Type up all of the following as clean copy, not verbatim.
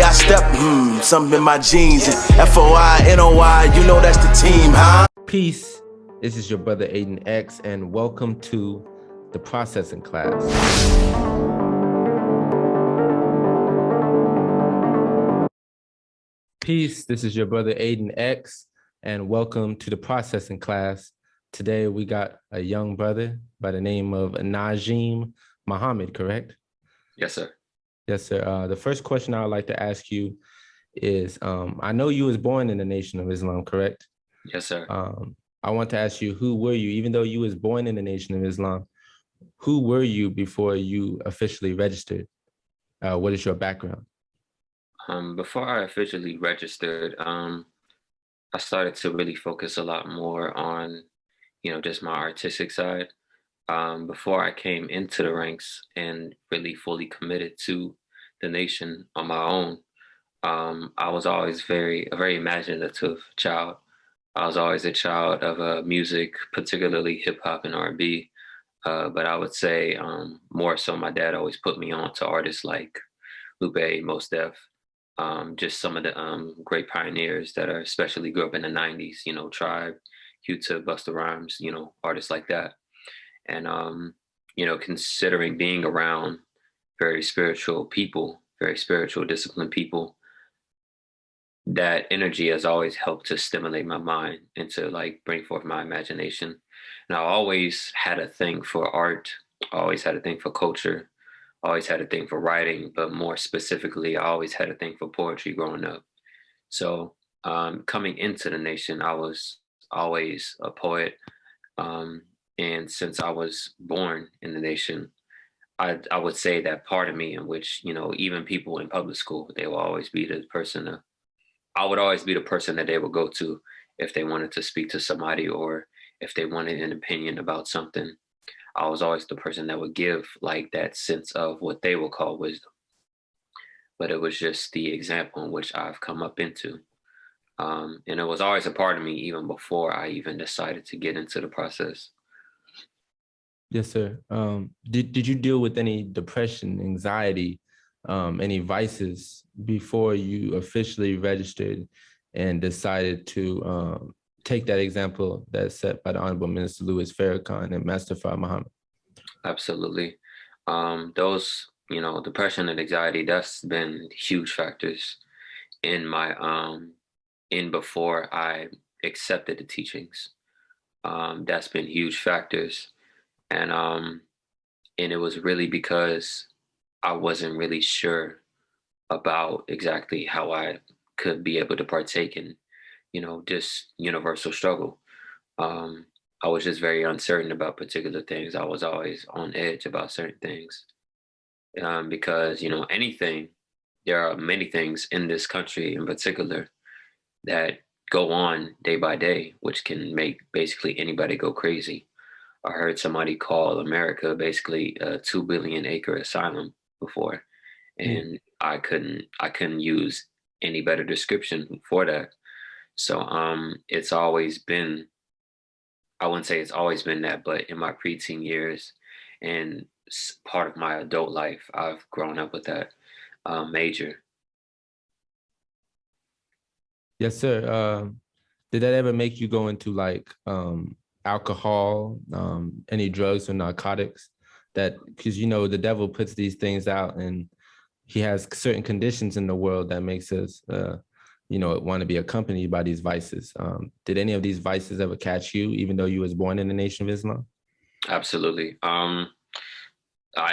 I step, something in my jeans. FOI, you know that's the team, huh? Peace. This is your brother Aidan X, and welcome to the processing class. Peace. This is your brother Aidan X, and welcome to the processing class. Today we got a young brother by the name of Najeem Muhammad, correct? Yes, sir. Yes, sir. The first question I would like to ask you is, I know you was born in the Nation of Islam, correct? Yes, sir. I want to ask you, who were you, even though you was born in the Nation of Islam, who were you before you officially registered? What is your background? Before I officially registered, I started to really focus a lot more on, just my artistic side. Before I came into the ranks and really fully committed to the nation on my own, I was always a very imaginative child. I was always a child of music, particularly hip hop and R&B. But I would say more so my dad always put me on to artists like Lupe, Mos Def, just some of the great pioneers that are especially grew up in the 90s, Tribe, Q-Tip, Busta Rhymes, artists like that. And, considering being around very spiritual people, very spiritual, disciplined people, that energy has always helped to stimulate my mind and to like bring forth my imagination. And I always had a thing for art, I always had a thing for culture, I always had a thing for writing, but more specifically, I always had a thing for poetry growing up. So coming into the nation, I was always a poet. And since I was born in the nation, I would say that part of me in which, even people in public school, they will always be the person I would always be the person that they would go to if they wanted to speak to somebody or if they wanted an opinion about something. I was always the person that would give like that sense of what they would call wisdom. But it was just the example in which I've come up into. And it was always a part of me even before I even decided to get into the process. Yes, sir. Did you deal with any depression, anxiety, any vices before you officially registered and decided to take that example that's set by the Honorable Minister Louis Farrakhan and Master Fard Muhammad? Absolutely. Those, depression and anxiety, that's been huge factors in my in before I accepted the teachings. That's been huge factors. And it was really because I wasn't really sure about exactly how I could be able to partake in, just universal struggle. I was just very uncertain about particular things. I was always on edge about certain things because, there are many things in this country in particular that go on day by day, which can make basically anybody go crazy. I heard somebody call America basically a 2 billion acre asylum before, and I couldn't use any better description for that. So it's always been, I wouldn't say it's always been that, but in my preteen years and part of my adult life, I've grown up with that major. Yes, sir. Did that ever make you go into like alcohol, any drugs or narcotics? That because the devil puts these things out, and he has certain conditions in the world that makes us, want to be accompanied by these vices. Did any of these vices ever catch you, even though you was born in the Nation of Islam? Absolutely. I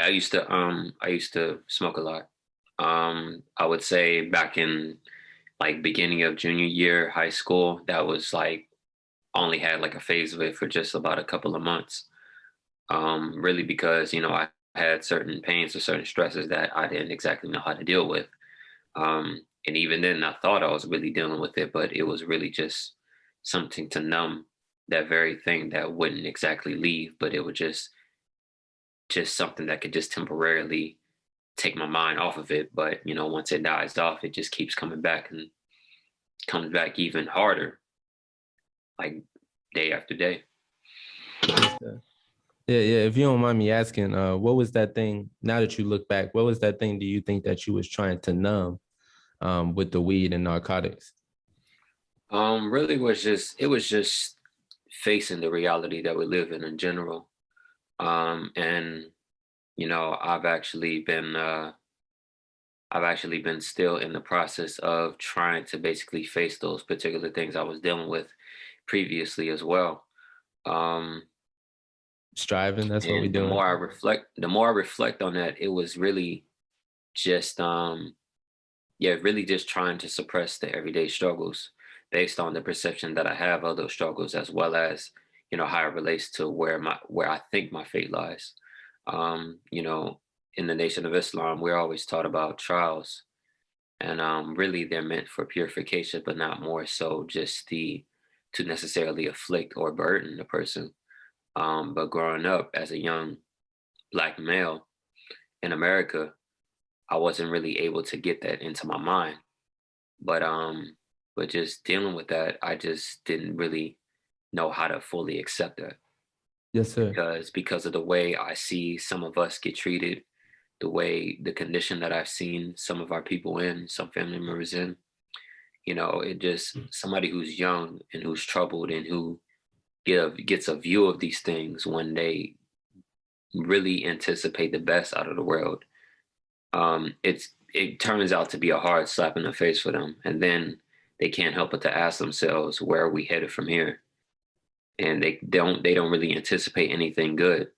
used to smoke a lot. I would say back in like beginning of junior year high school, that was like only had like a phase of it for just about a couple of months. Really because I had certain pains or certain stresses that I didn't exactly know how to deal with. And even then, I thought I was really dealing with it, but it was really just something to numb that very thing that wouldn't exactly leave, but it was just something that could just temporarily take my mind off of it. But once it dies off, it just keeps coming back and comes back even harder, like day after day. Yeah. If you don't mind me asking, what was that thing? Now that you look back, what was that thing? Do you think that you was trying to numb with the weed and narcotics? Really it was just facing the reality that we live in general. And you know, I've actually been still in the process of trying to basically face those particular things I was dealing with previously as well. Um, Striving, that's what we're and doing. the more I reflect on that, it was really just yeah, really just trying to suppress the everyday struggles based on the perception that I have of those struggles, as well as, you know, how it relates to where I think my fate lies. You know, in the Nation of Islam, we're always taught about trials, and really they're meant for purification, but not more so just the to necessarily afflict or burden the person. But growing up as a young black male in America, I wasn't really able to get that into my mind. But but just dealing with that, I just didn't really know how to fully accept that, Yes, sir. because of the way I see some of us get treated, the condition that I've seen some of our people in, some family members in. You know, it just somebody who's young and who's troubled and who gets a view of these things when they really anticipate the best out of the world. It turns out to be a hard slap in the face for them, and then they can't help but to ask themselves, where are we headed from here? And they don't really anticipate anything good,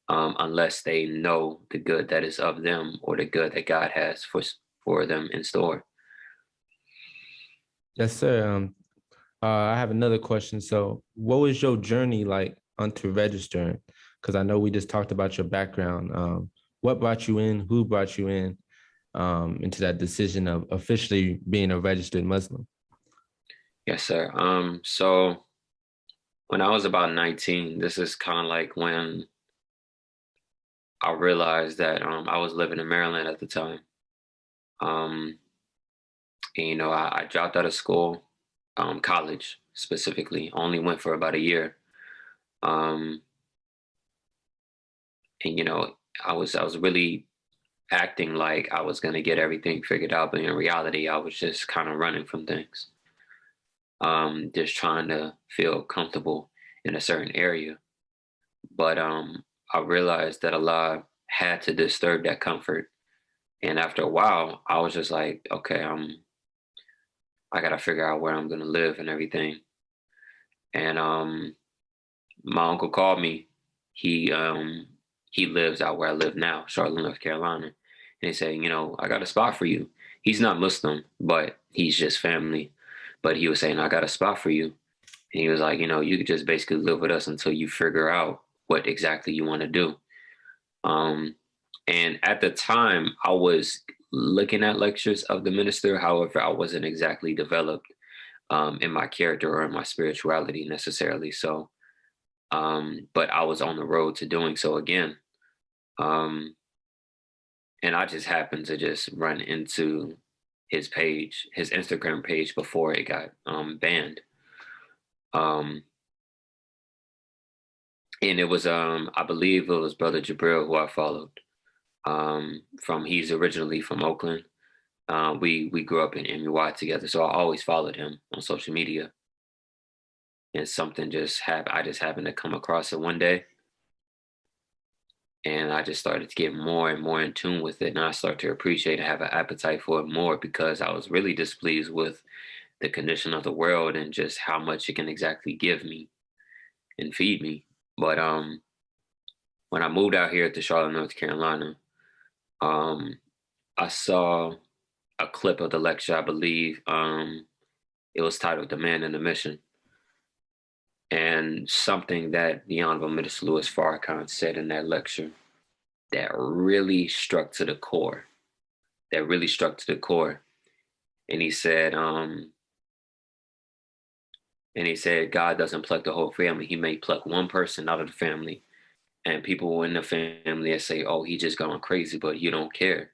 unless they know the good that is of them, or the good that God has for them in store. Yes, sir. I have another question. So, what was your journey like onto registering? Because I know we just talked about your background. What brought you in? Who brought you in into that decision of officially being a registered Muslim? Yes, sir. So when I was about 19, this is kind of like when I realized that I was living in Maryland at the time. Um, and, you know, I dropped out of school, college specifically, only went for about a year. Um, and you know, I was really acting like I was gonna get everything figured out, but in reality, I was just kind of running from things, just trying to feel comfortable in a certain area. But I realized that Allah had to disturb that comfort, and after a while, I was just like, okay, I gotta figure out where I'm gonna live and everything. And my uncle called me. He he lives out where I live now, Charlotte, North Carolina. And he said, you know, I got a spot for you. He's not Muslim, but he's just family. But he was saying, I got a spot for you. And he was like, you know, you could just basically live with us until you figure out what exactly you want to do. Um, and at the time, I was looking at lectures of the minister. However, I wasn't exactly developed in my character or in my spirituality necessarily. So, but I was on the road to doing so again. Um, and I just happened to just run into his page, his Instagram page before it got banned. Um, and it was I believe it was Brother Jabril who I followed. From He's originally from Oakland. We grew up in MUI together, so I always followed him on social media. And something just happened. I just happened to come across it one day, and I just started to get more and more in tune with it, and I started to appreciate and have an appetite for it more, because I was really displeased with the condition of the world and just how much it can exactly give me and feed me. But when I moved out here to Charlotte, North Carolina, um, I saw a clip of the lecture. I believe it was titled "The Man and the Mission," and something that the Honorable Minister Louis Farrakhan said in that lecture that really struck to the core. That really struck to the core. And he said, God doesn't pluck the whole family. He may pluck one person out of the family. And people in the family that say, oh, he just gone crazy, but you don't care.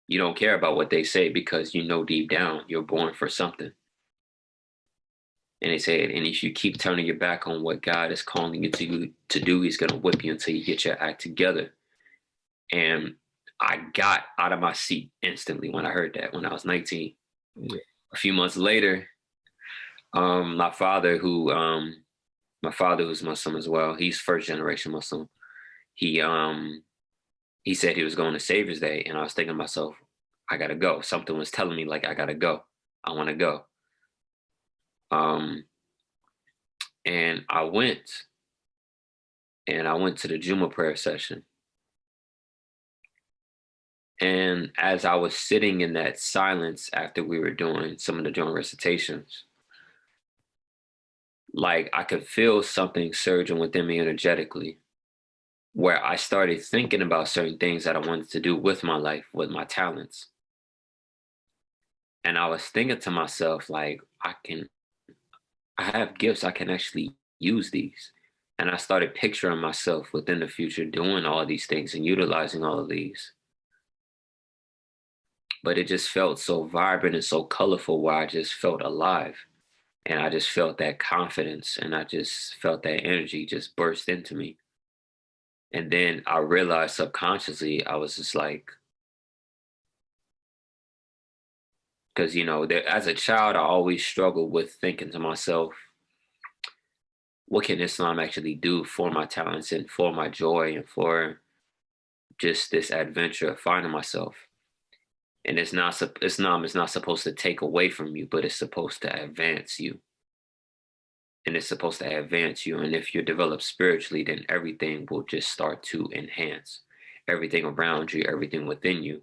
You don't care about what they say, because you know deep down you're born for something. And he said, and if you keep turning your back on what God is calling you to do, he's going to whip you until you get your act together. And I got out of my seat instantly when I heard that when I was 19. Yeah. A few months later, my father, who's Muslim as well, he's first generation Muslim. He he said he was going to Savior's Day, and I was thinking to myself, I gotta go. Something was telling me like I gotta go. I want to go. Um, and I went, to the Juma prayer session. And as I was sitting in that silence after we were doing some of the joint recitations, like I could feel something surging within me energetically, where I started thinking about certain things that I wanted to do with my life, with my talents. And I was thinking to myself, like, I have gifts, I can actually use these. And I started picturing myself within the future doing all these things and utilizing all of these. But it just felt so vibrant and so colorful where I just felt alive. And I just felt that confidence and I just felt that energy just burst into me. And then I realized subconsciously, I was just like, because, as a child, I always struggled with thinking to myself, what can Islam actually do for my talents and for my joy and for just this adventure of finding myself? And Islam is not supposed to take away from you, but it's supposed to advance you. And it's supposed to advance you. And if you're developed spiritually, then everything will just start to enhance everything around you, everything within you.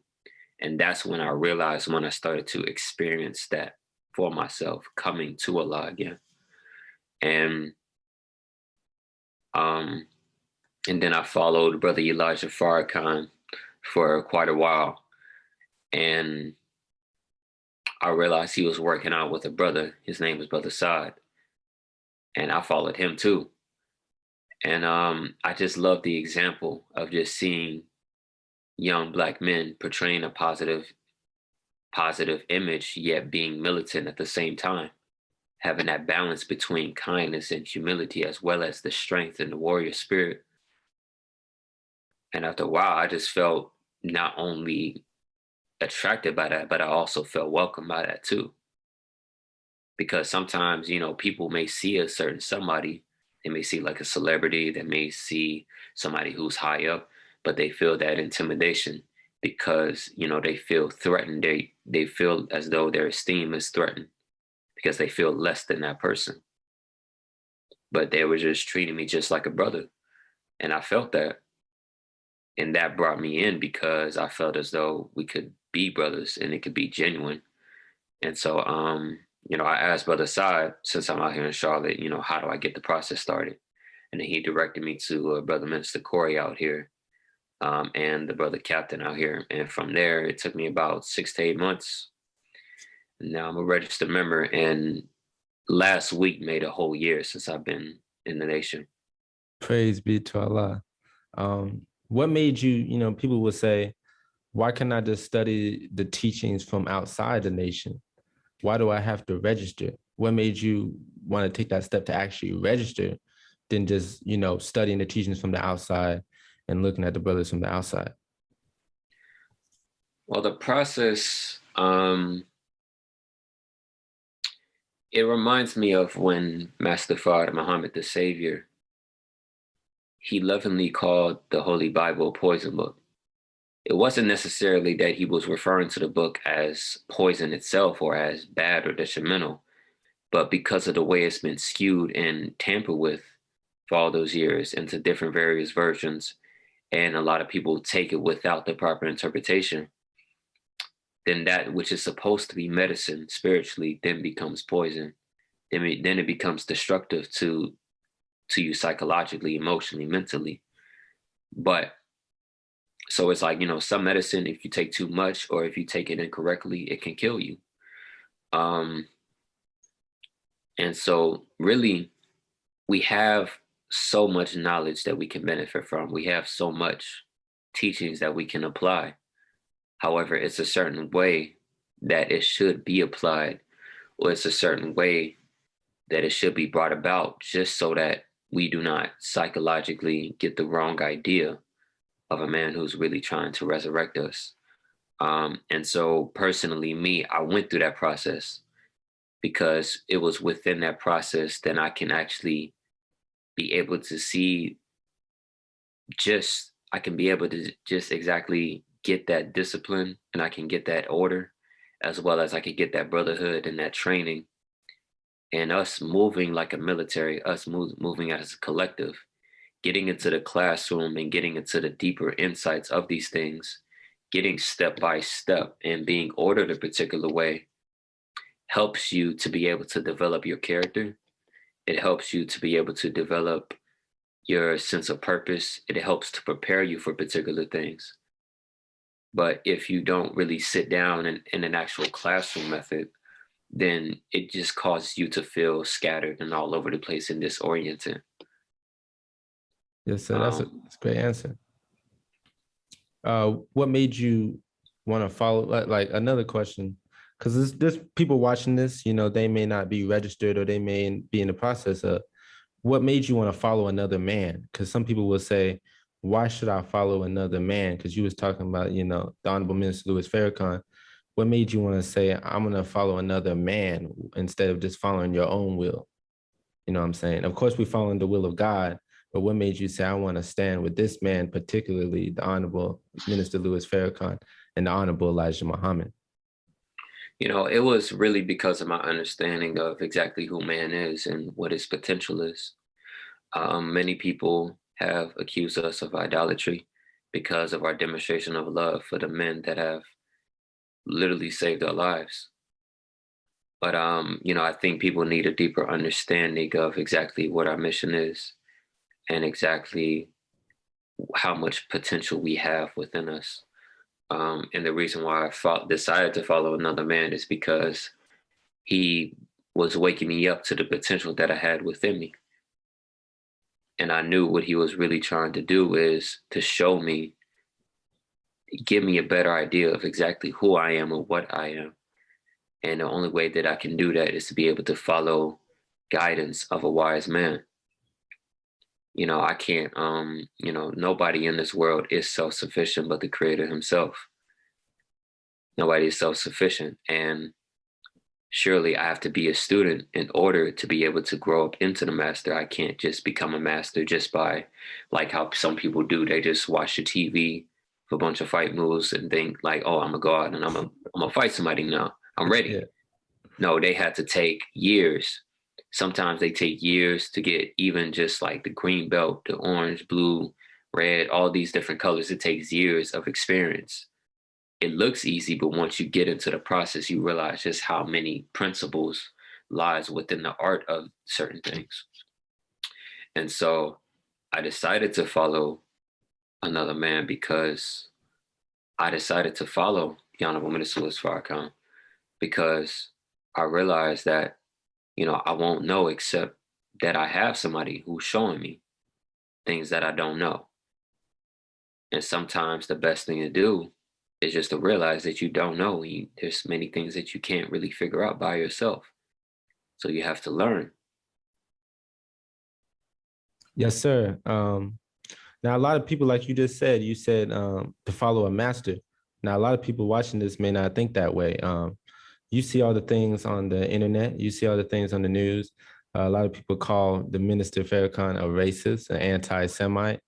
And that's when I realized, when I started to experience that for myself, coming to Allah again. And and then I followed Brother Elijah Farrakhan for quite a while. And I realized he was working out with a brother. His name was Brother Saad. And I followed him too. And I just love the example of just seeing young Black men portraying a positive image, yet being militant at the same time, having that balance between kindness and humility, as well as the strength and the warrior spirit. And after a while, I just felt not only attracted by that, but I also felt welcomed by that too. Because sometimes, people may see a certain somebody, they may see like a celebrity, they may see somebody who's high up, but they feel that intimidation because, they feel threatened. They feel as though their esteem is threatened because they feel less than that person. But they were just treating me just like a brother. And I felt that. And that brought me in because I felt as though we could be brothers and it could be genuine. And so, I asked Brother Saad, since I'm out here in Charlotte, how do I get the process started? And then he directed me to Brother Minister Corey out here, and the Brother Captain out here. And from there, it took me about 6 to 8 months. And now I'm a registered member, and last week made a whole year since I've been in the nation. Praise be to Allah. What made you, people would say, why can't I just study the teachings from outside the nation? Why do I have to register? What made you want to take that step to actually register than just, studying the teachings from the outside and looking at the brothers from the outside? Well, the process, it reminds me of when Master Fard Muhammad, the Savior, he lovingly called the Holy Bible a poison book. It wasn't necessarily that he was referring to the book as poison itself or as bad or detrimental, but because of the way it's been skewed and tampered with for all those years into different various versions, and a lot of people take it without the proper interpretation, then that which is supposed to be medicine spiritually then becomes poison. Then it becomes destructive to you psychologically, emotionally, mentally. But so it's like, some medicine, if you take too much or if you take it incorrectly, it can kill you. And so really, we have so much knowledge that we can benefit from. We have so much teachings that we can apply. However, it's a certain way that it should be applied, or it's a certain way that it should be brought about, just so that we do not psychologically get the wrong idea of a man who's really trying to resurrect us. And so personally, me, I went through that process because it was within that process that I can actually be able to see I can be able to just exactly get that discipline and I can get that order as well as I could get that brotherhood and that training and us moving like a military, moving as a collective, getting into the classroom and getting into the deeper insights of these things, getting step by step and being ordered a particular way helps you to be able to develop your character. It helps you to be able to develop your sense of purpose. It helps to prepare you for particular things. But if you don't really sit down in an actual classroom method, then it just causes you to feel scattered and all over the place and disoriented. Yes, sir. That's a great answer. What made you want to follow? Like another question, because there's people watching this. You know, they may not be registered or they may be in the process of. What made you want to follow another man? Because some people will say, "Why should I follow another man?" Because you was talking about, you know, the Honorable Minister Louis Farrakhan. What made you want to say, "I'm going to follow another man" instead of just following your own will? You know what I'm saying? Of course, we're following the will of God, but what made you say, I want to stand with this man, particularly the Honorable Minister Louis Farrakhan and the Honorable Elijah Muhammad? You know, it was really because of my understanding of exactly who man is and what his potential is. Many people have accused us of idolatry because of our demonstration of love for the men that have literally saved our lives. But you know, I think people need a deeper understanding of exactly what our mission is and exactly how much potential we have within us. And the reason why decided to follow another man is because he was waking me up to the potential that I had within me. And I knew what he was really trying to do is to show me, give me a better idea of exactly who I am and what I am. And the only way that I can do that is to be able to follow guidance of a wise man. You know, I can't, you know, nobody in this world is self sufficient but the creator himself. Nobody is self sufficient. And surely I have to be a student in order to be able to grow up into the master. I can't just become a master just by like how some people do. They just watch the TV for a bunch of fight moves and think like, oh, I'm gonna go out and I'm gonna fight somebody now. I'm ready. Yeah. No, they had to take years. Sometimes they take years to get even just like the green belt, the orange, blue, red, all these different colors. It takes years of experience. It looks easy, but once you get into the process, you realize just how many principles lies within the art of certain things. And so I decided to follow another man because I decided to follow the Honorable Minister Louis Farrakhan because I realized that, you know, I won't know except that I have somebody who's showing me things that I don't know. And sometimes the best thing to do is just to realize that you don't know. There's many things that you can't really figure out by yourself. So you have to learn. Yes, sir. Now, a lot of people, like you said to follow a master. Now, a lot of people watching this may not think that way. You see all the things on the internet, you see all the things on the news. A lot of people call the Minister Farrakhan a racist, an anti-Semite.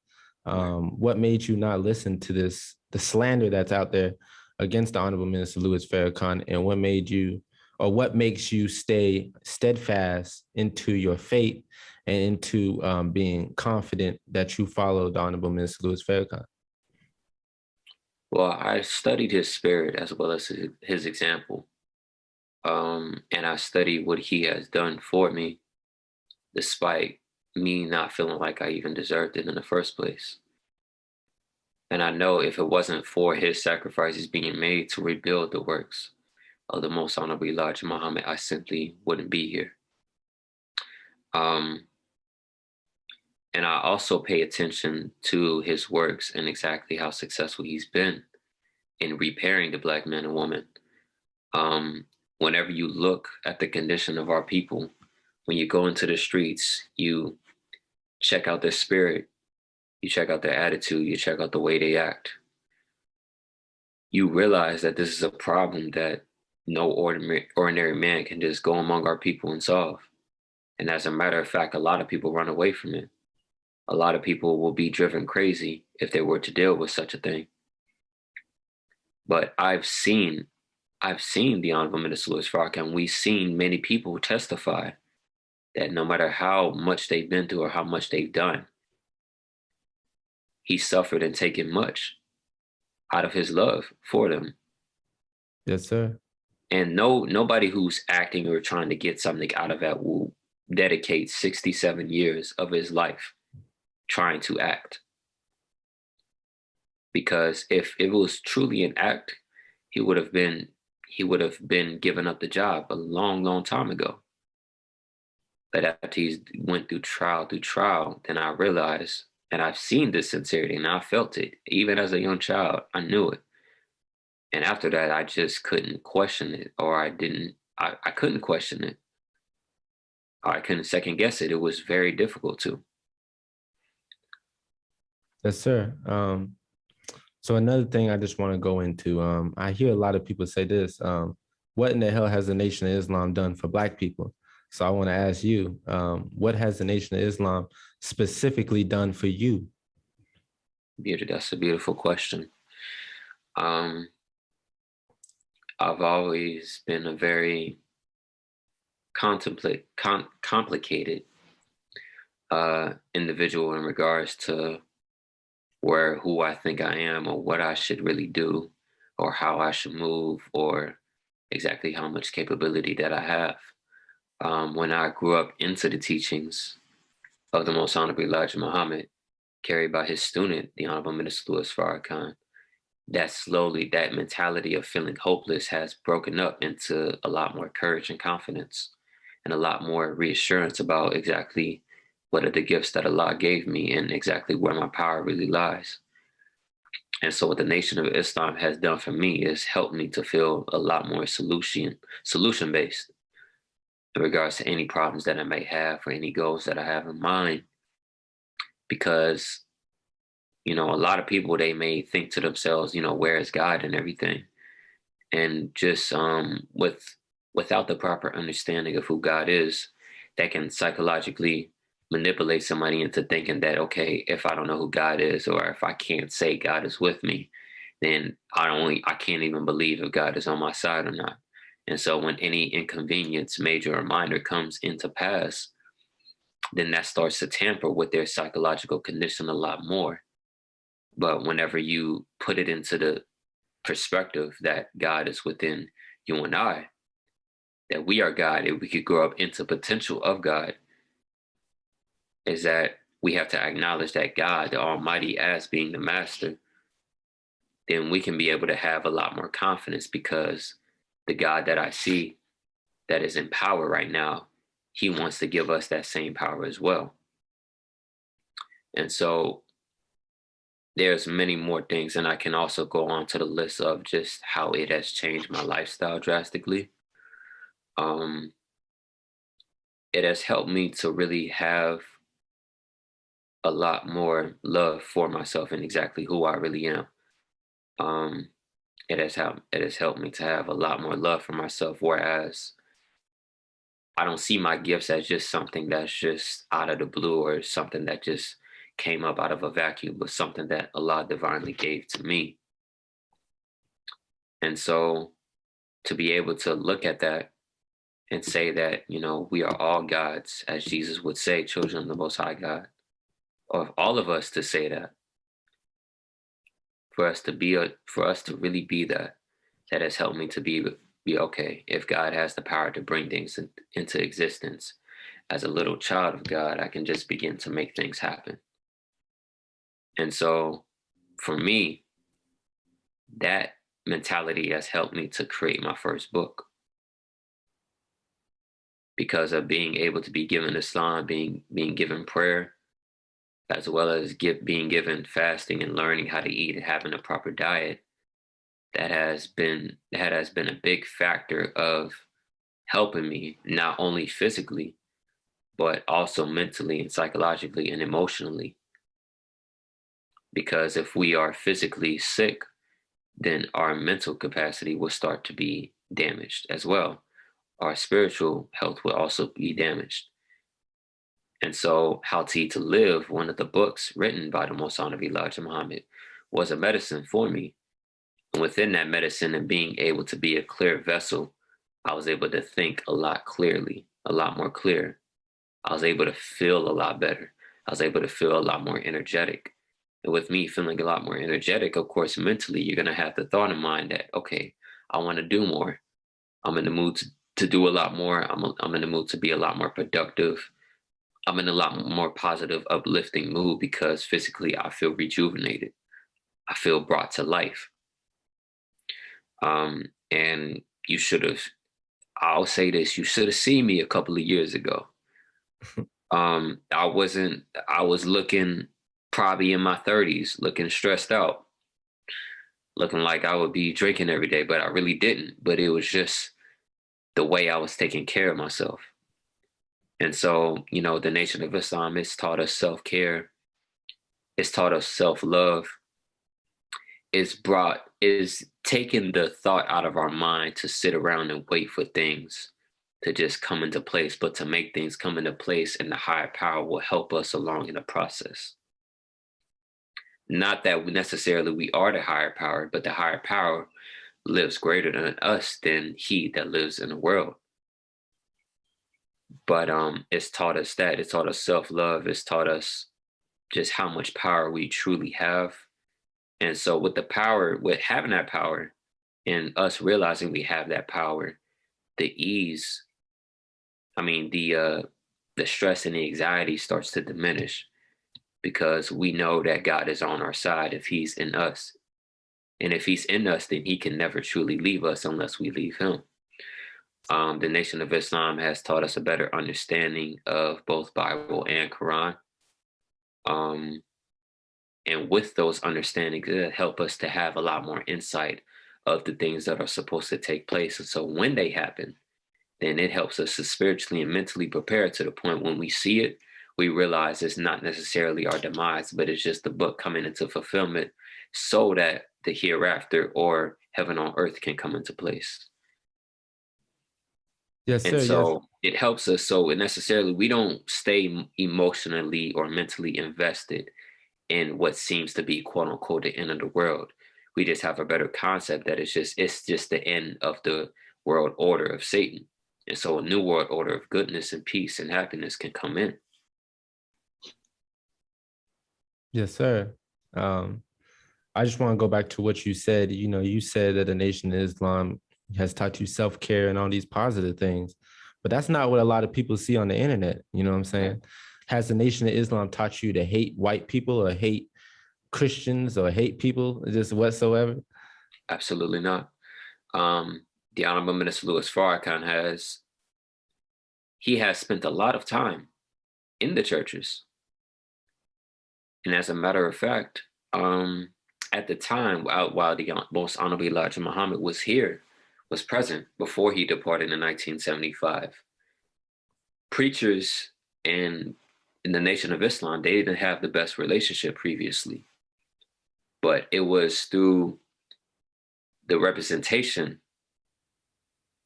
What made you not listen to the slander that's out there against the Honorable Minister Louis Farrakhan, and what makes you stay steadfast into your faith and into being confident that you follow the Honorable Minister Louis Farrakhan? Well, I studied his spirit as well as his example. And I studied what he has done for me, despite me not feeling like I even deserved it in the first place. And I know if it wasn't for his sacrifices being made to rebuild the works of the Most Honorable Elijah Muhammad, I simply wouldn't be here. And I also pay attention to his works and exactly how successful he's been in repairing the Black man and woman. Whenever you look at the condition of our people, when you go into the streets, you check out their spirit, you check out their attitude, you check out the way they act, you realize that this is a problem that no ordinary man can just go among our people and solve. And as a matter of fact, a lot of people run away from it. A lot of people will be driven crazy if they were to deal with such a thing. But I've seen the Honorable Minister Louis Farrakhan, and we've seen many people testify that no matter how much they've been through or how much they've done, he suffered and taken much out of his love for them. Yes, sir. And nobody who's acting or trying to get something out of that will dedicate 67 years of his life trying to act. Because if it was truly an act, he would have been given up the job a long time ago. But after he went through trial, then I realized, and I've seen this sincerity and I felt it. Even as a young child, I knew it. And after that, I just couldn't question it, or I couldn't question it. I couldn't second guess it. It was very difficult to. Yes, sir. So another thing I just want to go into, I hear a lot of people say this, what in the hell has the Nation of Islam done for Black people? So I want to ask you, what has the Nation of Islam specifically done for you? That's a beautiful question. I've always been a very complicated individual in regards to who I think I am, or what I should really do, or how I should move, or exactly how much capability that I have. When I grew up into the teachings of the Most Honorable Elijah Muhammad, carried by his student, the Honorable Minister Louis Farrakhan, that mentality of feeling hopeless has broken up into a lot more courage and confidence, and a lot more reassurance about exactly what are the gifts that Allah gave me and exactly where my power really lies. And so what the Nation of Islam has done for me is helped me to feel a lot more solution-based in regards to any problems that I may have or any goals that I have in mind. Because, a lot of people, they may think to themselves, where is God and everything? And just without the proper understanding of who God is, that can psychologically manipulate somebody into thinking that, okay, if I don't know who God is, or if I can't say God is with me, then I can't even believe if God is on my side or not. And so when any inconvenience, major or minor, comes into pass, then that starts to tamper with their psychological condition a lot more. But whenever you put it into the perspective that God is within you and I, that we are God, and we could grow up into potential of God, is that we have to acknowledge that God, the Almighty, as being the master, then we can be able to have a lot more confidence, because the God that I see that is in power right now, he wants to give us that same power as well. And so there's many more things, and I can also go on to the list of just how it has changed my lifestyle drastically. It has helped me to really have a lot more love for myself and exactly who I really am. It has helped me to have a lot more love for myself, whereas I don't see my gifts as just something that's just out of the blue, or something that just came up out of a vacuum, but something that Allah divinely gave to me. And so to be able to look at that and say that, we are all gods, as Jesus would say, children of the Most High God, or all of us to say that, for us to really be that has helped me to be okay. If God has the power to bring things into existence, as a little child of God, I can just begin to make things happen. And so for me, that mentality has helped me to create my first book, because of being able to be given Islam, being given prayer, as well as being given fasting and learning how to eat and having a proper diet. That has been a big factor of helping me, not only physically, but also mentally and psychologically and emotionally. because if we are physically sick, then our mental capacity will start to be damaged as well. Our spiritual health will also be damaged. And so, How to Eat to Live, one of the books written by the Most Honorable Elijah Muhammad, was a medicine for me. And within that medicine and being able to be a clear vessel, I was able to think a lot clearly, a lot more clear. I was able to feel a lot better. I was able to feel a lot more energetic. And with me feeling a lot more energetic, of course, mentally, you're going to have the thought in mind that, okay, I want to do more. I'm in the mood to do a lot more. I'm in the mood to be a lot more productive. I'm in a lot more positive, uplifting mood because physically I feel rejuvenated. I feel brought to life. And you should have, I'll say this, you should have seen me a couple of years ago. I was looking probably in my 30s, looking stressed out, looking like I would be drinking every day, but I really didn't. But it was just the way I was taking care of myself. And so, the Nation of Islam has taught us self-care. It's taught us self-love. Is taking the thought out of our mind to sit around and wait for things to just come into place, but to make things come into place, and the higher power will help us along in the process. Not that we are the higher power, but the higher power lives greater than us, than he that lives in the world. But it's taught us that. It's taught us self-love. It's taught us just how much power we truly have. And so with having that power and us realizing we have that power, the stress and the anxiety starts to diminish, because we know that God is on our side if he's in us. And if he's in us, then he can never truly leave us unless we leave him. The Nation of Islam has taught us a better understanding of both Bible and Quran. And with those understandings, it help us to have a lot more insight of the things that are supposed to take place. And so when they happen, then it helps us to spiritually and mentally prepare to the point when we see it, we realize it's not necessarily our demise, but it's just the book coming into fulfillment so that the hereafter or heaven on earth can come into place. Yes, sir. And so it helps us. So we don't stay emotionally or mentally invested in what seems to be quote unquote the end of the world. We just have a better concept that it's just the end of the world order of Satan. And so a new world order of goodness and peace and happiness can come in. Yes, sir. I just want to go back to what you said. You said that the Nation of Islam has taught you self-care and all these positive things, but that's not what a lot of people see on the internet. You know what I'm saying? Has the Nation of Islam taught you to hate white people or hate Christians or hate people just whatsoever? Absolutely not. The Honorable Minister Louis Farrakhan has spent a lot of time in the churches. And as a matter of fact, at the time, while the Most Honorable Elijah Muhammad was present before he departed in 1975, preachers in the Nation of Islam, they didn't have the best relationship previously. But it was through the representation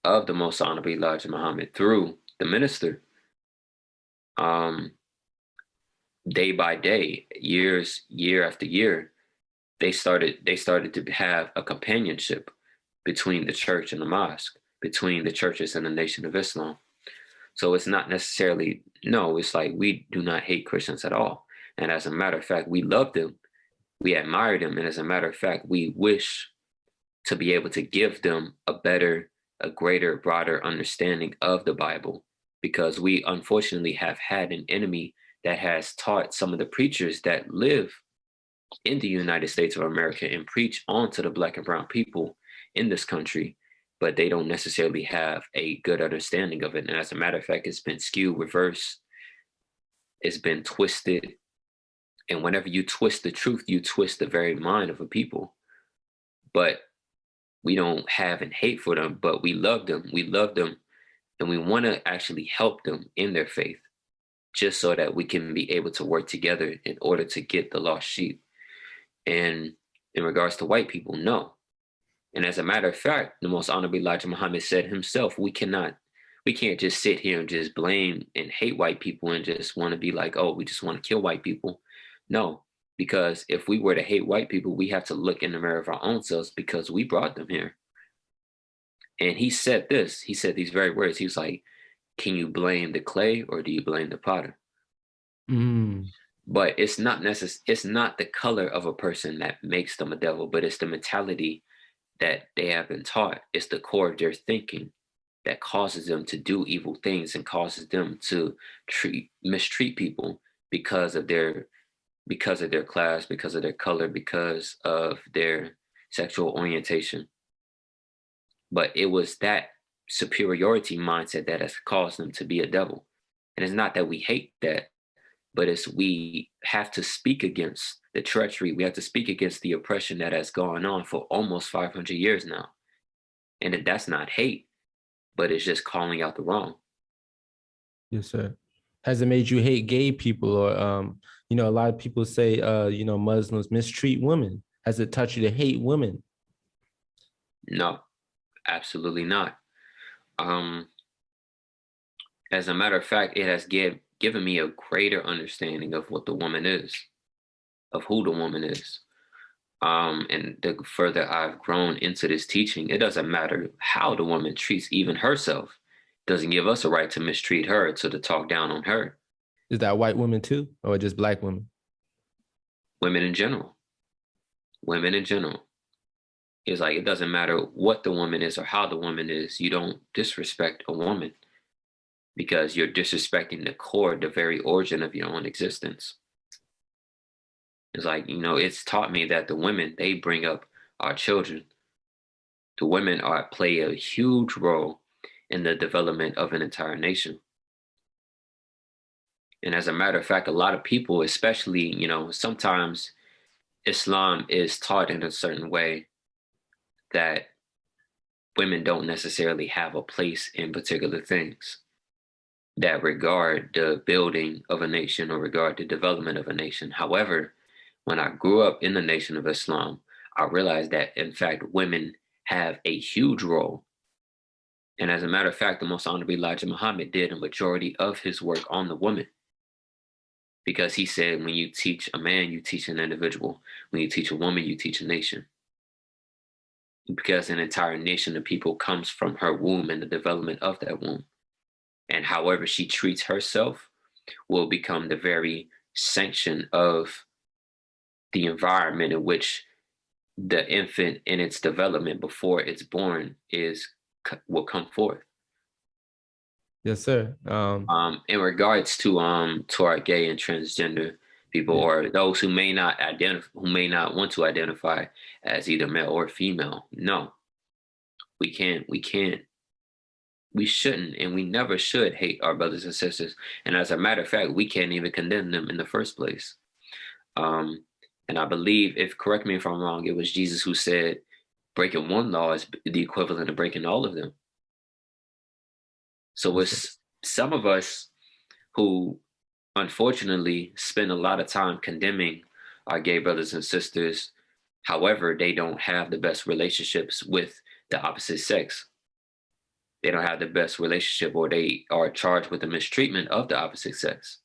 of the Most Honorable Elijah Muhammad through the minister, day by day, year after year, they started to have a companionship between the church and the mosque, between the churches and the Nation of Islam. So it's not necessarily, it's like we do not hate Christians at all. And as a matter of fact, we love them, we admire them. And as a matter of fact, we wish to be able to give them a greater, broader understanding of the Bible, because we unfortunately have had an enemy that has taught some of the preachers that live in the United States of America and preach onto the Black and brown people in this country, but they don't necessarily have a good understanding of it. And as a matter of fact, it's been skewed, reversed, it's been twisted. And whenever you twist the truth, you twist the very mind of a people. But we don't have an hate for them, but we love them. We love them, and we want to actually help them in their faith, just so that we can be able to work together in order to get the lost sheep. And in regards to white people, no. And as a matter of fact, the most honorable Elijah Muhammad said himself, we can't just sit here and just blame and hate white people and just want to be like, oh, we just want to kill white people. No, because if we were to hate white people, we have to look in the mirror of our own selves because we brought them here. And he said these very words. He was like, can you blame the clay or do you blame the potter? Mm. But it's not it's not the color of a person that makes them a devil, but it's the mentality that they have been taught. It's the core of their thinking that causes them to do evil things and causes them to mistreat people because of their class, because of their color, because of their sexual orientation. But it was that superiority mindset that has caused them to be a devil. And it's not that we hate that, but it's we have to speak against the treachery. We have to speak against the oppression that has gone on for almost 500 years now. And that's not hate, but it's just calling out the wrong. Yes, sir. Has it made you hate gay people, or a lot of people say Muslims mistreat women? Has it taught you to hate women? No, absolutely not. As a matter of fact, it has given me a greater understanding of what the woman is, of who the woman is. And the further I've grown into this teaching, it doesn't matter how the woman treats even herself. It doesn't give us a right to mistreat her, to talk down on her. Is that white women too, or just black women? Women in general. Women in general. It's like it doesn't matter what the woman is or how the woman is. You don't disrespect a woman because you're disrespecting the core, the very origin of your own existence. It's like, it's taught me that the women, they bring up our children. The women play a huge role in the development of an entire nation. And as a matter of fact, a lot of people, especially, sometimes Islam is taught in a certain way that women don't necessarily have a place in particular things that regard the building of a nation or regard the development of a nation. However, when I grew up in the Nation of Islam, I realized that, in fact, women have a huge role. And as a matter of fact, the most honorable Elijah Muhammad did a majority of his work on the woman. Because he said, when you teach a man, you teach an individual. When you teach a woman, you teach a nation. Because an entire nation of people comes from her womb and the development of that womb. And however she treats herself will become the very sanction of the environment in which the infant in its development before it's born will come forth. Yes, sir. In regards to our gay and transgender people, Yeah. or those who may not want to identify as either male or female, no, we shouldn't, and we never should hate our brothers and sisters. And as a matter of fact, we can't even condemn them in the first place. And I believe, correct me if I'm wrong, it was Jesus who said breaking one law is the equivalent of breaking all of them. So it's some of us who unfortunately spend a lot of time condemning our gay brothers and sisters. However, they don't have the best relationships with the opposite sex. They don't have the best relationship, or they are charged with the mistreatment of the opposite sex.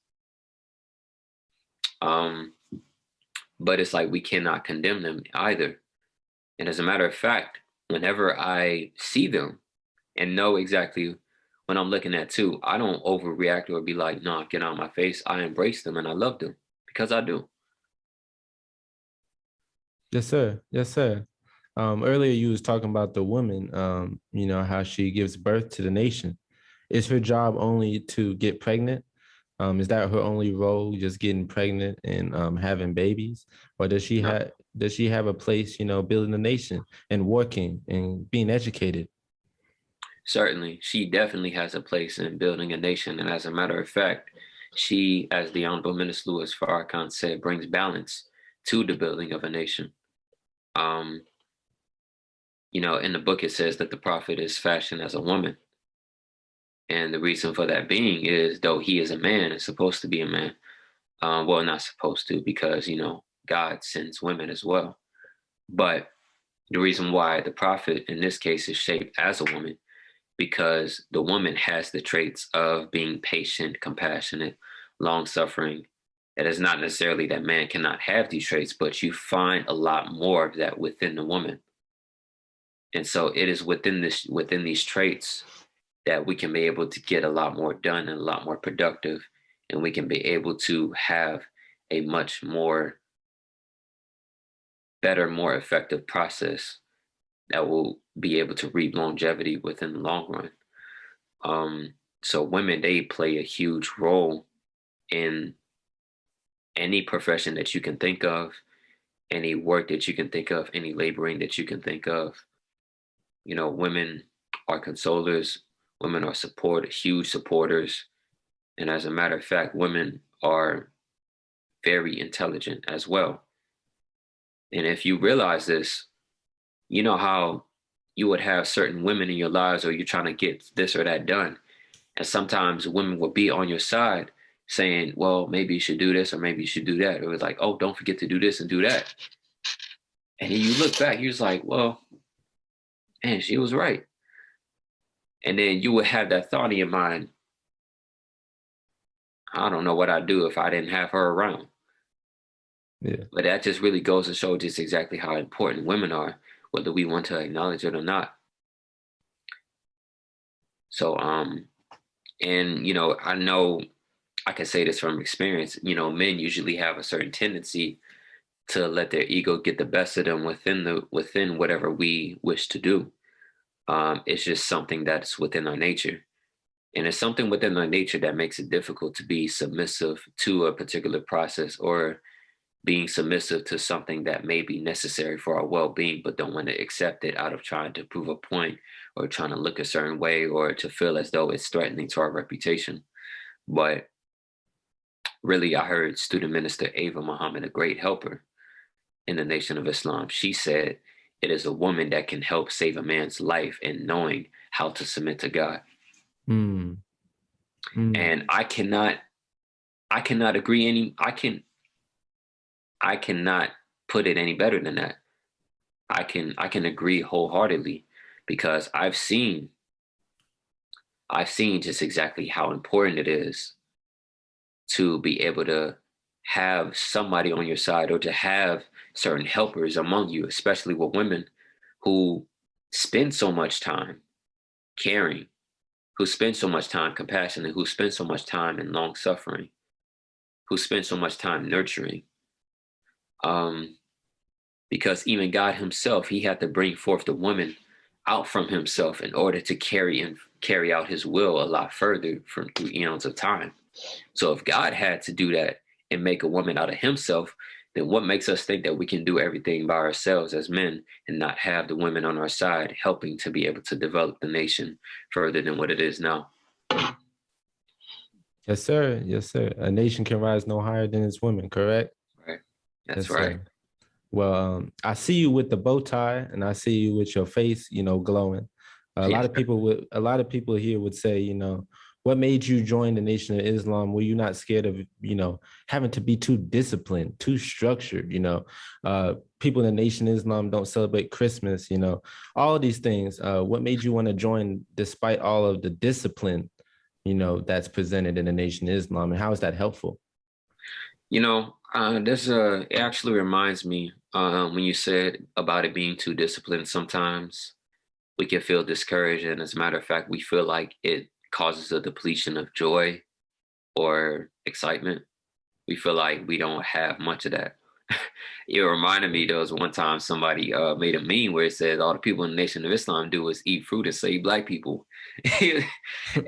But it's like we cannot condemn them either. And as a matter of fact, whenever I see them and know exactly what I'm looking at too, I don't overreact or be like, nah, get out of my face. I embrace them and I love them because I do. Yes, sir. Yes, sir. Earlier you was talking about the woman, how she gives birth to the nation. Is her job only to get pregnant? Is that her only role, just getting pregnant and having babies? Or does she No. have a place, building the nation and working and being educated? Certainly, she definitely has a place in building a nation. And as a matter of fact, she, as the Honorable Minister Louis Farrakhan said, brings balance to the building of a nation. In the book, it says that the prophet is fashioned as a woman. And the reason for that is, though he is a man, is supposed to be a man. Well, not supposed to, because, God sends women as well. But the reason why the prophet in this case is shaped as a woman, because the woman has the traits of being patient, compassionate, long suffering. It is not necessarily that man cannot have these traits, but you find a lot more of that within the woman. And so it is within these traits that we can be able to get a lot more done and a lot more productive, and we can be able to have a much more better, more effective process that will be able to reap longevity within the long run. So women, they play a huge role in any profession that you can think of, any work that you can think of, any laboring that you can think of. You know, women are consolers, women are huge supporters. And as a matter of fact, women are very intelligent as well. And if you realize this, you know how you would have certain women in your lives, or you're trying to get this or that done. And sometimes women will be on your side saying, well, maybe you should do this or maybe you should do that. Or it's like, oh, don't forget to do this and do that. And then you look back, you're just like, well, man, she was right. And then you would have that thought in your mind, I don't know what I'd do if I didn't have her around. Yeah. But that just really goes to show just exactly how important women are, whether we want to acknowledge it or not. So, and I know I can say this from experience. Men usually have a certain tendency to let their ego get the best of them within whatever we wish to do. It's just something that's within our nature, and it's something within our nature that makes it difficult to be submissive to a particular process, or being submissive to something that may be necessary for our well-being, but don't want to accept it out of trying to prove a point, or trying to look a certain way, or to feel as though it's threatening to our reputation. But really, I heard student minister Ava Muhammad, a great helper in the Nation of Islam. She said, it is a woman that can help save a man's life in knowing how to submit to God. Mm. Mm. And I cannot agree I cannot put it any better than that. I can agree wholeheartedly, because I've seen just exactly how important it is to be able to have somebody on your side, or to have certain helpers among you, especially with women who spend so much time caring, who spend so much time compassionate, who spend so much time in long suffering, who spend so much time nurturing. Because even God himself, he had to bring forth the woman out from himself in order to carry out his will a lot further through eons of time. So if God had to do that and make a woman out of himself, then what makes us think that we can do everything by ourselves as men and not have the women on our side helping to be able to develop the nation further than what it is now? Yes, sir. Yes, sir. A nation can rise no higher than its women, correct? Right. That's Yes, right. sir. Well, I see you with the bow tie, and I see you with your face, glowing. A lot of people here would say, what made you join the Nation of Islam? Were you not scared of, having to be too disciplined, too structured? People in the Nation of Islam don't celebrate Christmas, all these things. What made you want to join despite all of the discipline, that's presented in the Nation of Islam, and how is that helpful? It actually reminds me when you said about it being too disciplined. Sometimes we can feel discouraged, and as a matter of fact, we feel like it causes a depletion of joy or excitement. We feel like we don't have much of that. It reminded me, there was one time somebody made a meme where it says all the people in the Nation of Islam do is eat fruit and slave black people.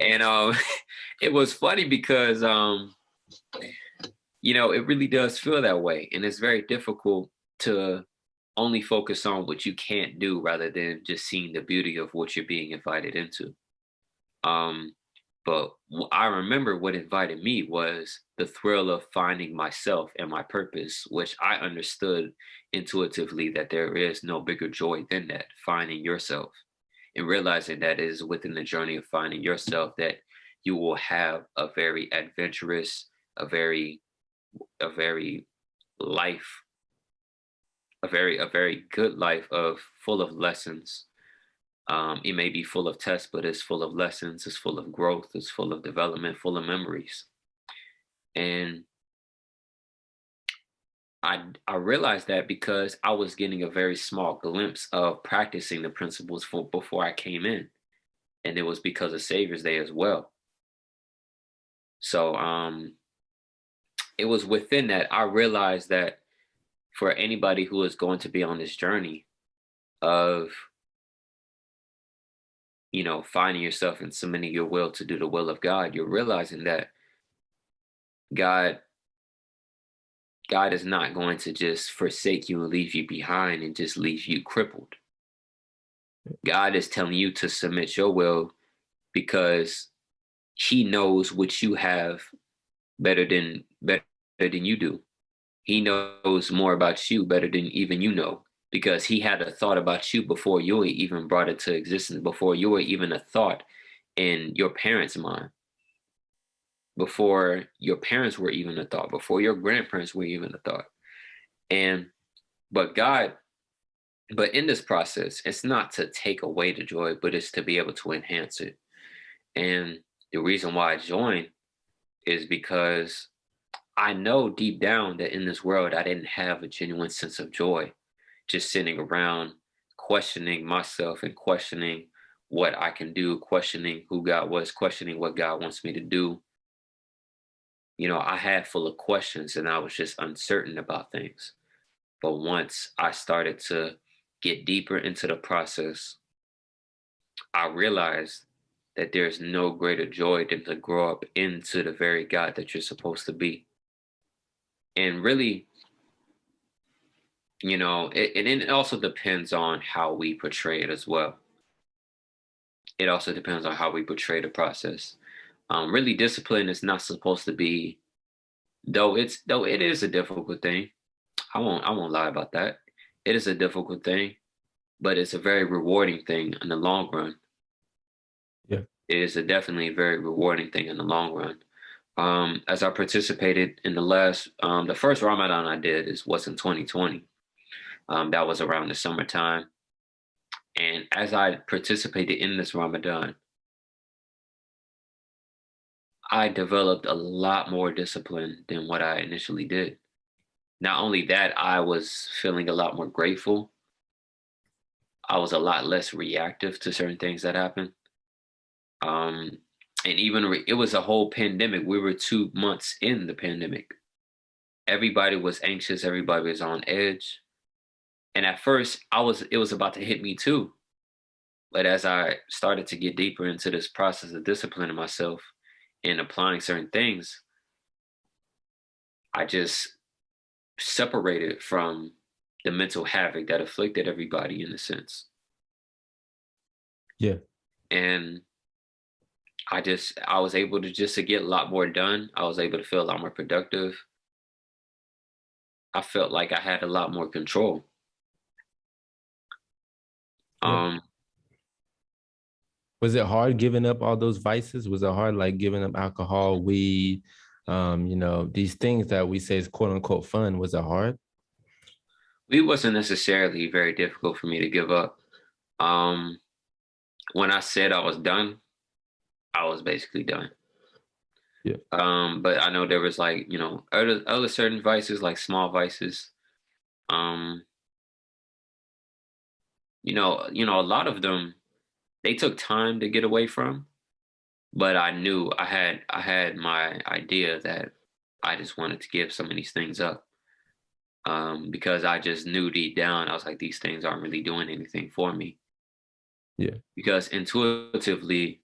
And it was funny because it really does feel that way. And it's very difficult to only focus on what you can't do rather than just seeing the beauty of what you're being invited into. But I remember what invited me was the thrill of finding myself and my purpose, which I understood intuitively that there is no bigger joy than that, finding yourself, and realizing that it is within the journey of finding yourself that you will have a very adventurous, a very life a very good life of full of lessons. It may be full of tests, but it's full of lessons, it's full of growth, it's full of development, full of memories. And I realized that because I was getting a very small glimpse of practicing the principles before I came in. And it was because of Savior's Day as well. So it was within that I realized that for anybody who is going to be on this journey of, finding yourself and submitting your will to do the will of God, you're realizing that God God is not going to just forsake you and leave you behind and just leave you crippled. God is telling you to submit your will because he knows what you have better than you do. He knows more about you better than even you know because he had a thought about you before you were even brought into existence, before you were even a thought in your parents' mind, before your parents were even a thought, before your grandparents were even a thought. And but God, but in this process, it's not to take away the joy, but it's to be able to enhance it. And the reason why I joined is because I know deep down that in this world, I didn't have a genuine sense of joy just sitting around questioning myself and questioning what I can do, questioning who God was, questioning what God wants me to do. I had full of questions and I was just uncertain about things. But once I started to get deeper into the process, I realized that there's no greater joy than to grow up into the very God that you're supposed to be. And really, it also depends on how we portray it as well. It also depends on how we portray the process. Really, discipline is not supposed to be, though it is a difficult thing. I won't lie about that. It is a difficult thing, but it's a very rewarding thing in the long run. Yeah. It is definitely a very rewarding thing in the long run. As I participated in the first Ramadan I did was in 2020. That was around the summertime. And as I participated in this Ramadan, I developed a lot more discipline than what I initially did. Not only that, I was feeling a lot more grateful. I was a lot less reactive to certain things that happened. Um, and even it was a whole pandemic. We were 2 months in the pandemic. Everybody was anxious. Everybody was on edge. And at first, it was about to hit me too. But as I started to get deeper into this process of disciplining myself and applying certain things, I just separated from the mental havoc that afflicted everybody in a sense. Yeah. And I was able to get a lot more done. I was able to feel a lot more productive. I felt like I had a lot more control. Yeah. Um, Was it hard giving up all those vices? Was it hard like giving up alcohol, weed, these things that we say is quote unquote fun? Was it hard? it wasn't necessarily very difficult for me to give up. Um, when I said I was done, I was basically done. Yeah. But I know there was like, other certain vices, like small vices. Um, a lot of them they took time to get away from, but I knew I had my idea that I just wanted to give some of these things up. Because I just knew deep down, I was like, these things aren't really doing anything for me. Yeah. Because intuitively,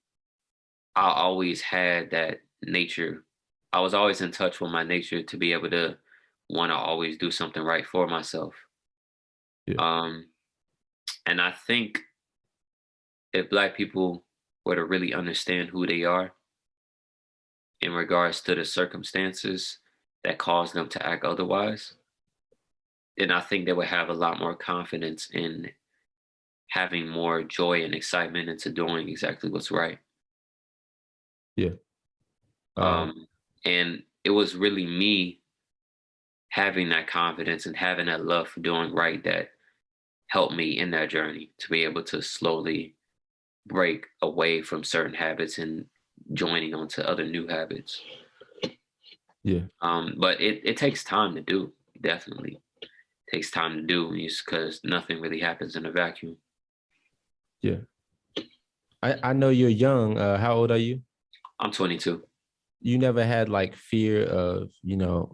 I always had that nature. I was always in touch with my nature to be able to want to always do something right for myself. Yeah. Um, and I think if Black people were to really understand who they are in regards to the circumstances that caused them to act otherwise, then I think they would have a lot more confidence in having more joy and excitement into doing exactly what's right. Yeah. And it was really me having that confidence and having that love for doing right that helped me in that journey to be able to slowly break away from certain habits and joining onto other new habits. Yeah. But it takes time to do, definitely. Takes time to do because nothing really happens in a vacuum. Yeah. I know you're young. How old are you? I'm 22. You never had like fear of,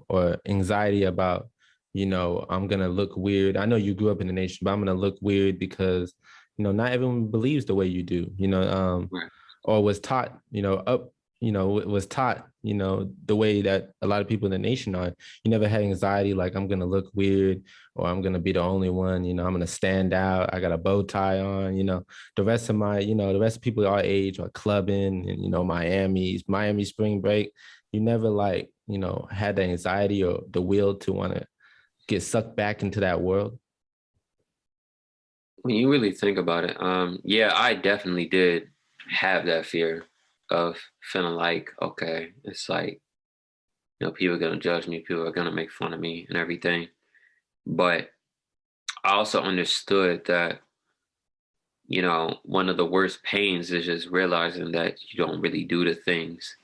or anxiety about, I'm gonna look weird. I know you grew up in the nation, but I'm gonna look weird because, not everyone believes the way you do, Right. or was taught, was taught, the way that a lot of people in the nation are. You never had anxiety like I'm gonna look weird or I'm gonna be the only one, I'm gonna stand out. I got a bow tie on, the rest of the rest of people our age are clubbing and, Miami spring break. You never like, had the anxiety or the will to want to get sucked back into that world. When you really think about it, yeah, I definitely did have that fear of feeling like, okay, it's like, people are gonna judge me, people are gonna make fun of me and everything. But I also understood that, one of the worst pains is just realizing that you don't really do the things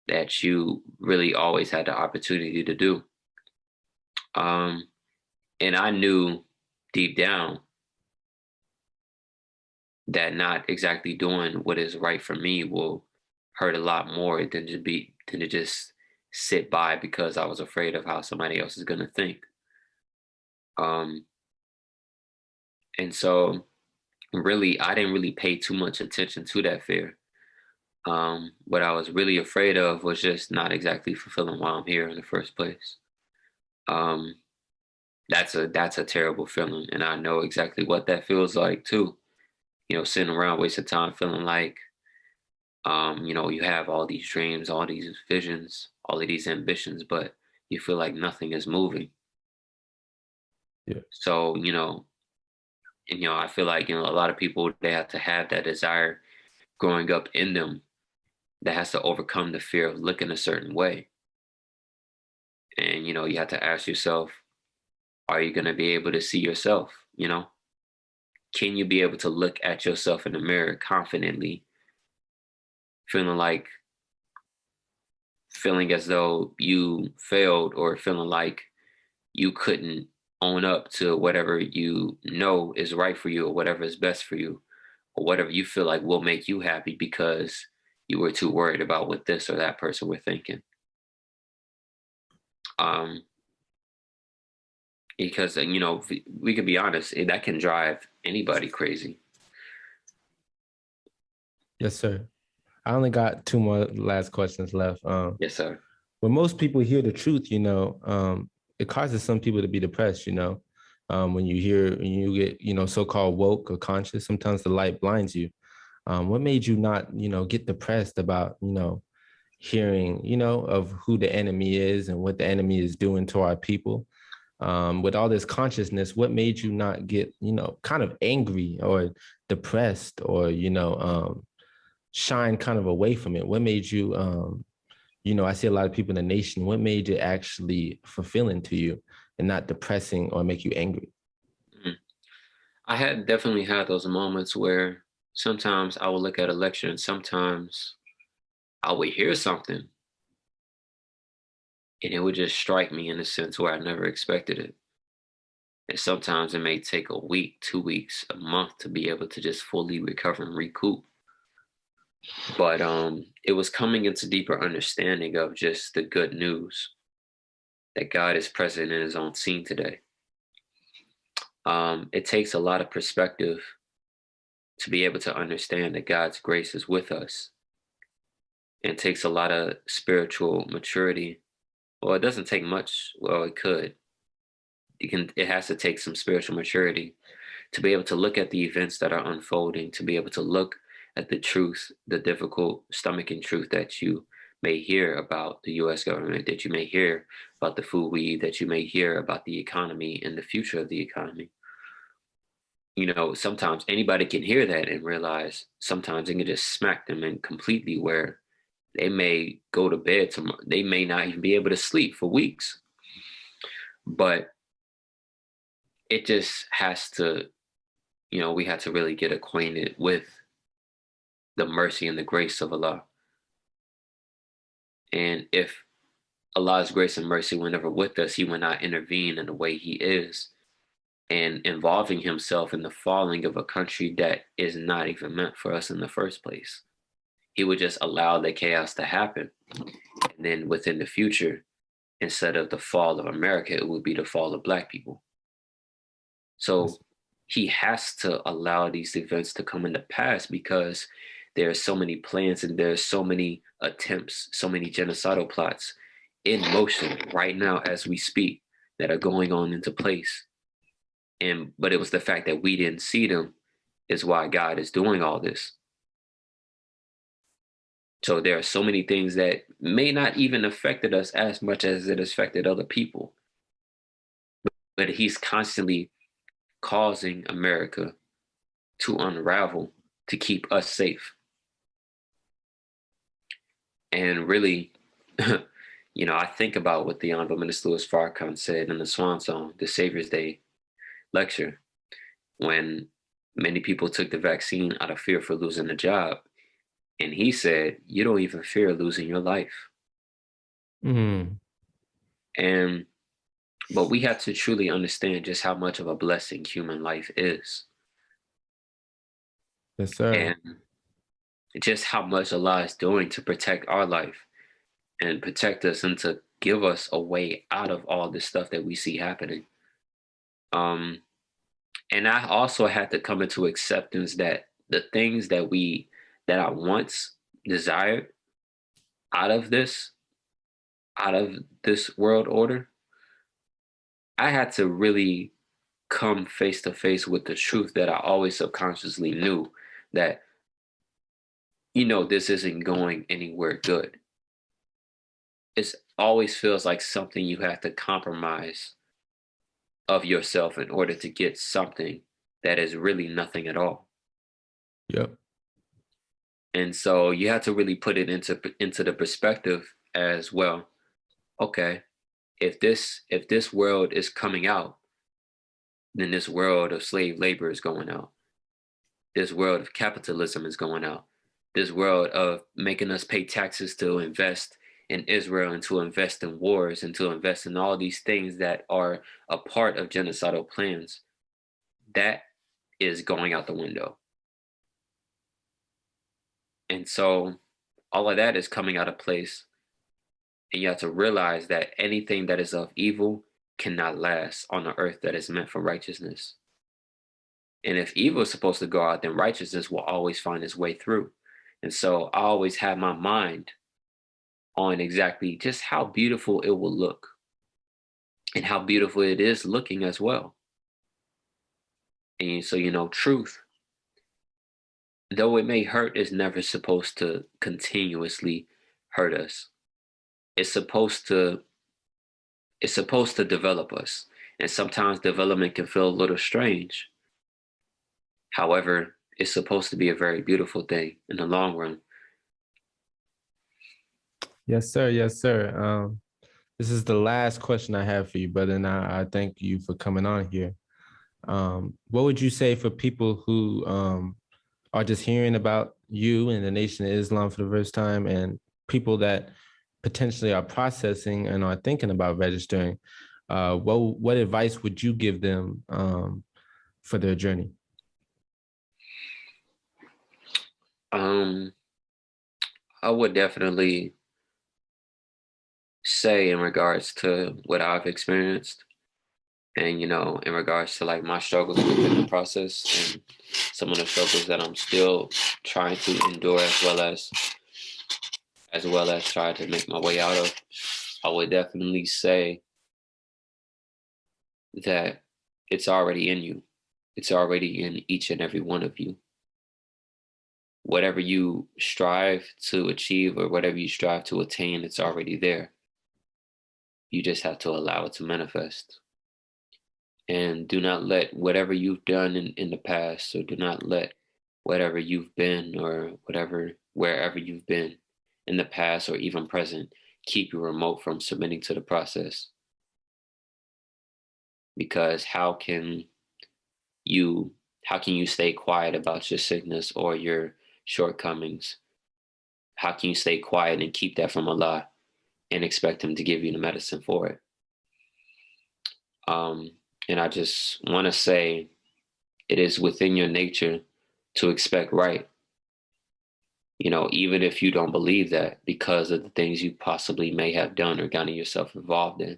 that you really always had the opportunity to do. Um, and I knew deep down that not exactly doing what is right for me will hurt a lot more than to just sit by because I was afraid of how somebody else is gonna think. Um, and so really I didn't really pay too much attention to that fear. What I was really afraid of was just not exactly fulfilling why I'm here in the first place. Um, that's a terrible feeling, and I know exactly what that feels like too. Sitting around wasting time feeling like you have all these dreams, all these visions, all of these ambitions, but you feel like nothing is moving. Yeah. So, and I feel like, a lot of people they have to have that desire growing up in them that has to overcome the fear of looking a certain way. And, you have to ask yourself, are you gonna be able to see yourself? Can you be able to look at yourself in the mirror confidently, feeling like feeling as though you failed or feeling like you couldn't own up to whatever you know is right for you or whatever is best for you or whatever you feel like will make you happy because you were too worried about what this or that person were thinking. Um, because we can be honest, that can drive anybody crazy. Yes, sir. I only got two more last questions left. Yes, sir. When most people hear the truth, it causes some people to be depressed, when when you get, so-called woke or conscious, sometimes the light blinds you. What made you not, get depressed about, hearing, of who the enemy is and what the enemy is doing to our people? With all this consciousness, what made you not get, kind of angry or depressed or, shine kind of away from it? What made you, I see a lot of people in the nation. What made it actually fulfilling to you and not depressing or make you angry? Mhm. I had definitely had those moments where sometimes I would look at a lecture and sometimes I would hear something and it would just strike me in a sense where I never expected it. And sometimes it may take a week, 2 weeks, a month to be able to just fully recover and recoup. But it was coming into deeper understanding of just the good news that God is present in his own scene today. It takes a lot of perspective to be able to understand that God's grace is with us. And it takes a lot of spiritual maturity. Well, it doesn't take much. Well, it could. It has to take some spiritual maturity to be able to look at the events that are unfolding, to be able to look at the truth, the difficult stomaching truth that you may hear about the US government, that you may hear about the food we eat, that you may hear about the economy and the future of the economy. Sometimes anybody can hear that and realize sometimes it can just smack them in completely where they may go to bed tomorrow. They may not even be able to sleep for weeks. But it just has to, we had to really get acquainted with the mercy and the grace of Allah. And if Allah's grace and mercy were never with us, He would not intervene in the way He is, and involving Himself in the falling of a country that is not even meant for us in the first place. He would just allow the chaos to happen. And then within the future, instead of the fall of America, it would be the fall of Black people. So He has to allow these events to come into pass because there are so many plans and there's so many attempts, so many genocidal plots in motion right now as we speak that are going on into place. But it was the fact that we didn't see them is why God is doing all this. So there are so many things that may not even affected us as much as it affected other people. But He's constantly causing America to unravel to keep us safe. And really, I think about what the Honorable Minister Louis Farrakhan said in the Swan Song, the Savior's Day lecture, when many people took the vaccine out of fear for losing a job. And he said, you don't even fear losing your life. Mm. But we have to truly understand just how much of a blessing human life is. Yes, sir. And just how much Allah is doing to protect our life and protect us and to give us a way out of all this stuff that we see happening. And I also had to come into acceptance that the things that I once desired out of this world order, I had to really come face to face with the truth that I always subconsciously knew, that this isn't going anywhere good. It always feels like something you have to compromise of yourself in order to get something that is really nothing at all. Yep. And so you have to really put it into the perspective as well. Okay, if this world is coming out, then this world of slave labor is going out. This world of capitalism is going out. This world of making us pay taxes to invest in Israel and to invest in wars and to invest in all these things that are a part of genocidal plans, that is going out the window. And so all of that is coming out of place. And you have to realize that anything that is of evil cannot last on the earth that is meant for righteousness. And if evil is supposed to go out, then righteousness will always find its way through. And so I always have my mind on exactly just how beautiful it will look and how beautiful it is looking as well. And so, truth, though it may hurt, is never supposed to continuously hurt us. It's supposed to develop us. And sometimes development can feel a little strange. However, it's supposed to be a very beautiful thing in the long run. Yes, sir. Yes, sir. This is the last question I have for you, brother, and I thank you for coming on here. What would you say for people who are just hearing about you and the Nation of Islam for the first time, and people that potentially are processing and are thinking about registering? What advice would you give them for their journey? I would definitely say, in regards to what I've experienced, and in regards to like my struggles within the process and some of the struggles that I'm still trying to endure, as well as try to make my way out of, I would definitely say that it's already in you. It's already in each and every one of you. Whatever you strive to achieve or whatever you strive to attain, it's already there. You just have to allow it to manifest. And do not let whatever you've done in the past, or do not let whatever you've been or wherever you've been in the past or even present, keep you remote from submitting to the process. because how can you stay quiet about your sickness or your shortcomings? How can you stay quiet and keep that from Allah and expect him to give you the medicine for it? And I just want to say it is within your nature to expect right. You know, even if you don't believe that because of the things you possibly may have done or gotten yourself involved in.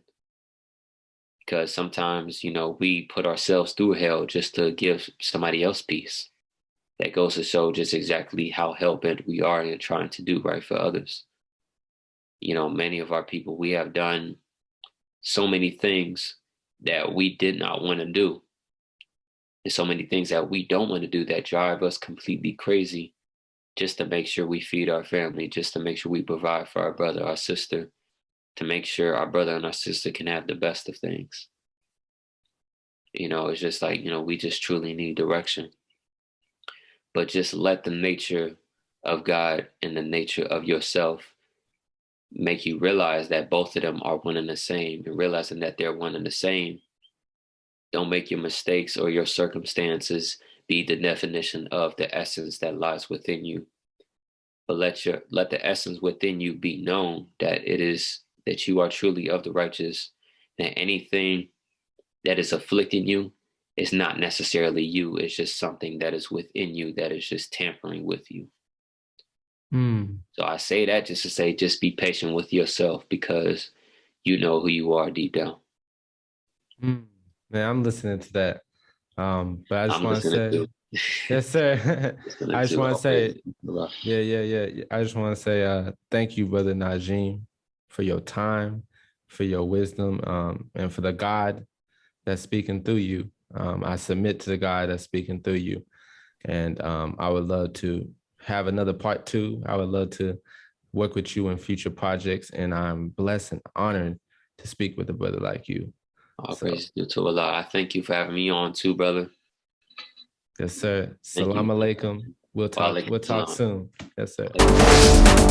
Because sometimes, you know, we put ourselves through hell just to give somebody else peace. That goes to show just exactly how hell-bent we are in trying to do right for others. You know, many of our people, we have done so many things that we did not want to do. And so many things that we don't want to do that drive us completely crazy just to make sure we feed our family, just to make sure we provide for our brother, our sister, to make sure our brother and our sister can have the best of things. You know, it's just like, you know, we just truly need direction. But just let the nature of God and the nature of yourself make you realize that both of them are one and the same, and realizing that they're one and the same. Don't make your mistakes or your circumstances be the definition of the essence that lies within you. But let the essence within you be known that it is that you are truly of the righteous, that anything that is afflicting you is not necessarily you. It's just something that is within you that is just tampering with you. So I say that just to say, just be patient with yourself because you know who you are deep down. Man, I'm listening to that. But I just I'm want to listening say, too. yes, sir. Listening I just to want all to say, praises. yeah. I just want to say, thank you, brother Najeem, for your time, for your wisdom, and for the God that's speaking through you. I submit to the God that's speaking through you, and I would love to have another part 2. I would love to work with you in future projects, and I'm blessed and honored to speak with a brother like you. All So, praise due to Allah. I thank you for having me on too, brother. yes, sir. Thank Salam you. alaikum. We'll Wa talk alaikum soon. Yes, sir. salam.